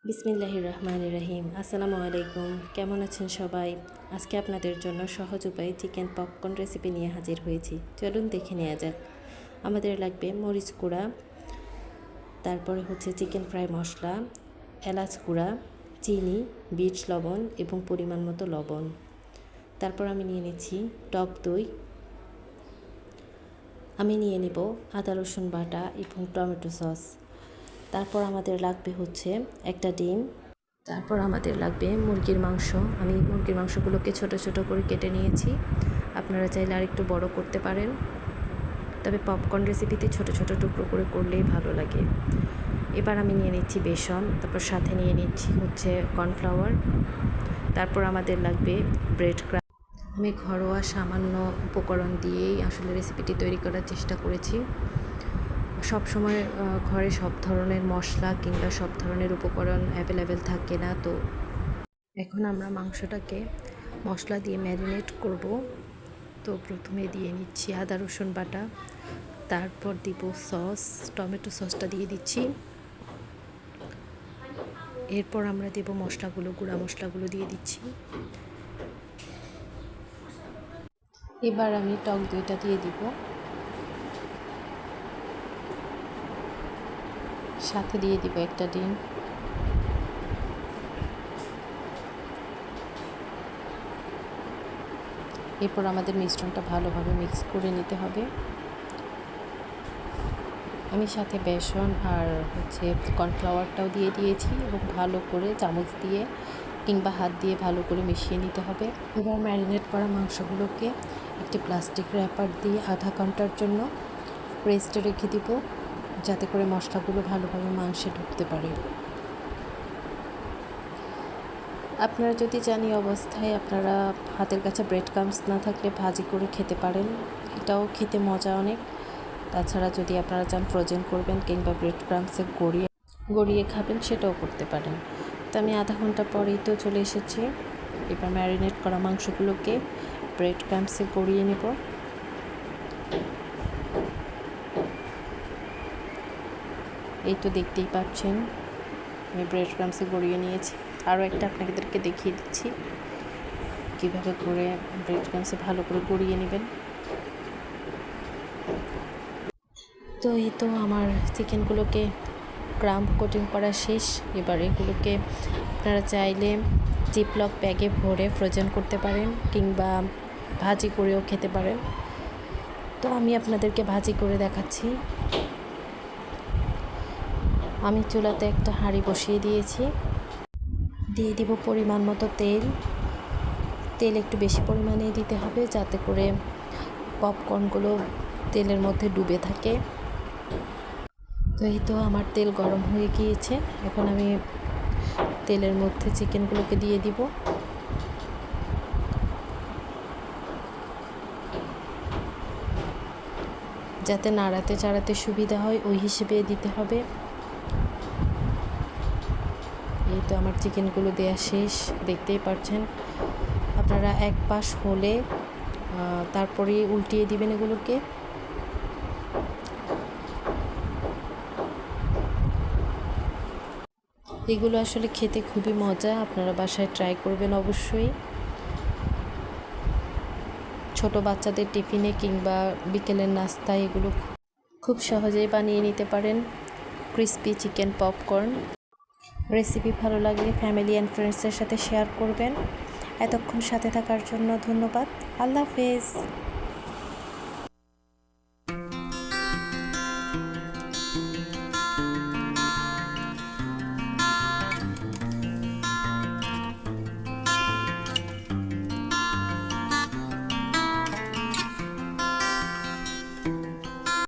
বিসমিল্লাহির রহমানির রহিম। আসসালামু আলাইকুম। কেমন আছেন সবাই? আজকে আপনাদের জন্য সহজ উপায়ে চিকেন পপকর্ন রেসিপি নিয়ে হাজির হয়েছি। চলুন দেখে নেওয়া যাক। আমাদের লাগবে মরিচ গুঁড়া, তারপরে চিকেন ফ্রাই মশলা, এলাচ গুঁড়া, চিনি, বিট লবণ এবং পরিমাণ মতো লবণ। তারপর আমি নিয়ে নিচ্ছি টক দই, আমি নিয়ে নেব আদা রসুন বাটা এবং টমেটো সস। তারপর আমাদের লাগবে একটা ডিম। তারপর আমাদের লাগবে মুরগির মাংস। আমি মুরগির মাংসগুলোকে ছোট ছোট করে কেটে নিয়েছি। আপনারা চাইলে আরেকটু বড় করতে পারেন, তবে পপকর্ন রেসিপিতে ছোট ছোট টুকরো করে করলেই ভালো লাগে। এবার আমি নিয়ে নিচ্ছি বেসন, তারপর সাথে নিয়ে নিচ্ছি কর্নফ্লাওয়ার। তারপর আমাদের লাগবে ব্রেড ক্রাম্ব। আমি ঘরোয়া সামান্য উপকরণ দিয়েই আসলে রেসিপিটি তৈরি করার চেষ্টা করেছি। সব সময় ঘরে সব ধরনের মশলা কিংবা সব ধরনের উপকরণ অ্যাভেলেবেল থাকে না, তো এখন আমরা মাংসটাকে মশলা দিয়ে ম্যারিনেট করব। তো প্রথমে দিয়ে নিচ্ছি আদা রসুন বাটা, তারপর দিব সস, টমেটো সসটা দিয়ে দিচ্ছি। এরপর আমরা দেব গুঁড়া মশলাগুলো দিয়ে দিচ্ছি। এবার আমি টক দইটা দিয়ে দিব, সাথে দিয়ে দিব একটা ডিম। এরপর আমাদের মিশ্রণটা ভালোভাবে মিক্স করে নিতে হবে। আমি সাথে বেসন আর কর্নফ্লাওয়ারটাও দিয়ে দিয়েছি এবং ভালো করে চামচ দিয়ে কিংবা হাত দিয়ে ভালো করে মিশিয়ে নিতে হবে। এবার ম্যারিনেট করা মাংসগুলোকে একটি প্লাস্টিক র্যাপার দিয়ে আধা ঘন্টার জন্য রেস্টে রেখে দিব, যাতে করে মশলাগুলো ভালোভাবে মাংসে ঢুকতে পারে। আপনারা যদি জানি অবস্থায় আপনারা হাতের কাছে ব্রেড ক্রাম্বস না থাকলে ভাজি করে খেতে পারেন, এটাও খেতে মজা অনেক। তাছাড়া যদি আপনারা চান ফ্রোজেন করবেন কিংবা ব্রেড ক্রাম্বসে গড়িয়ে খাবেন, সেটাও করতে পারেন। তো আমি আধা ঘন্টা পরেই তো চলে এসেছি। এবার ম্যারিনেট করা মাংসগুলোকে ব্রেড ক্রাম্বসে গড়িয়ে নেব। এই তো দেখতেই পাচ্ছেন আমি ব্রেড ক্রাম্বসে গড়িয়ে নিয়েছি। আরও একটা আপনাদেরকে দেখিয়ে দিচ্ছি কীভাবে করে ব্রেড ক্রাম্বসে ভালো করে গড়িয়ে নেবেন। তো এই তো আমার চিকেনগুলোকে ক্রাম্ব কোটিং করা শেষ। এবার এগুলোকে আপনারা চাইলে জিপলক ব্যাগে ভরে ফ্রোজেন করতে পারেন কিংবা ভাজি করেও খেতে পারেন। তো আমি আপনাদেরকে ভাজি করে দেখাচ্ছি। আমি চুলাতে একটা হাঁড়ি বসিয়ে দিয়েছি, দিয়ে দিব পরিমাণ মতো তেল একটু বেশি পরিমাণেই দিতে হবে, যাতে করে পপকর্নগুলো তেলের মধ্যে ডুবে থাকে। তো এই তো আমার তেল গরম হয়ে গিয়েছে। এখন আমি তেলের মধ্যে চিকেনগুলোকে দিয়ে দিব। যাতে নাড়াতে চাড়াতে সুবিধা হয় ওই হিসেবে দিতে হবে। এই তো আমার চিকেনগুলো দেওয়া শেষ, দেখতেই পাচ্ছেন। আপনারা এক পাশ হলে তারপরে উল্টিয়ে দিবেন এগুলোকে। এগুলো আসলে খেতে খুবই মজা, আপনারা বাসায় ট্রাই করবেন অবশ্যই। ছোট বাচ্চাদের টিফিনে কিংবা বিকেলের নাস্তায় এগুলো খুব সহজেই বানিয়ে নিতে পারেন। ক্রিস্পি চিকেন পপকর্ন রেসিপি ভালো লাগলে ফ্যামিলি অ্যান্ড ফ্রেন্ডসের সাথে শেয়ার করবেন। এতক্ষণ সাথে থাকার জন্য ধন্যবাদ। আল্লাহ হাফেজ।